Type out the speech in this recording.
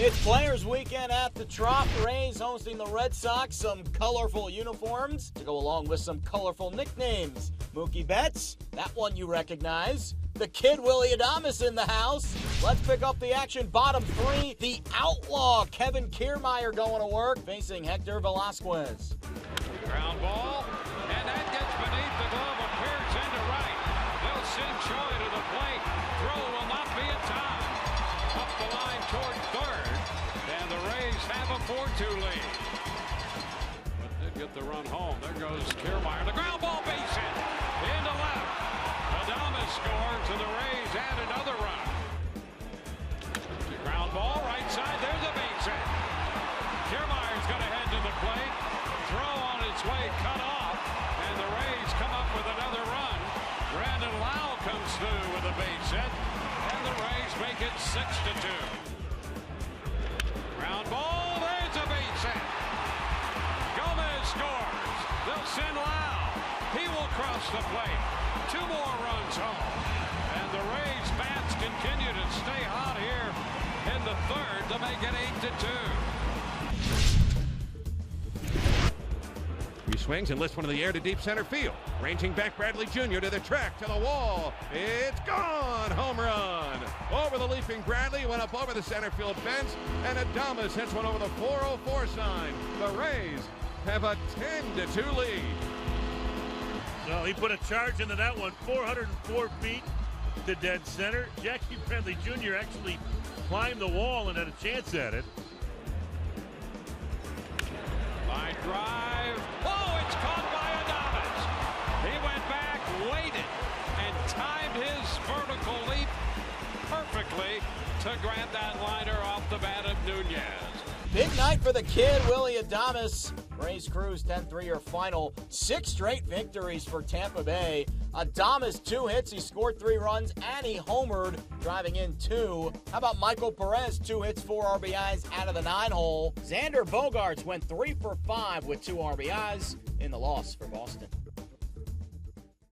It's Players Weekend at the Trop. Rays hosting the Red Sox. Some colorful uniforms to go along with some colorful nicknames. Mykii Betts, that one you recognize. The kid Willie Adames in the house. Let's pick up the action. Bottom three, the outlaw Kevin Kiermaier going to work, facing Hector Velasquez. Ground ball, and that gets beneath the glove of Perez into right. They'll send Choi to the plate. Throw will not be in time. Up the line toward third, and the Rays have a 4-2 lead. But did get the run home. There goes Kiermaier. The ground ball base hit into left. Adames scores, and the Rays add another run. The ground ball, right side. There's a base hit. Kiermaier's going to head to the plate. Throw on its way, cut off, and the Rays come up with another run. Brandon Lau comes through with a base hit, and the Rays make it 6-2. Ground ball, there's a base hit. Gomez scores. They'll send Lau. He will cross the plate. 2 more runs home, and the Rays bats continue to stay hot here in the third to make it 8-2. He swings and lifts one in the air to deep center field. Ranging back, Bradley Jr. to the track, to the wall. It's gone! Home run! Over the leaping Bradley, went up over the center field fence, and Adames hits one over the 404 sign. The Rays have a 10-2 lead. Well, he put a charge into that one, 404 feet to dead center. Jackie Bradley Jr. actually climbed the wall and had a chance at it. Line drive. Oh, it's caught by Adames. He went back, waited, and timed his vertical leap perfectly to grab that liner off the bat of Nunez. Big night for the kid Willie Adames. Rays cruise 10-3 final. 6 straight victories for Tampa Bay. Adames 2 hits, he scored 3 runs, and he homered, driving in 2. How about Michael Perez? 2 hits, 4 RBIs out of the 9-hole. Xander Bogaerts went 3 for 5 with 2 RBIs in the loss for Boston.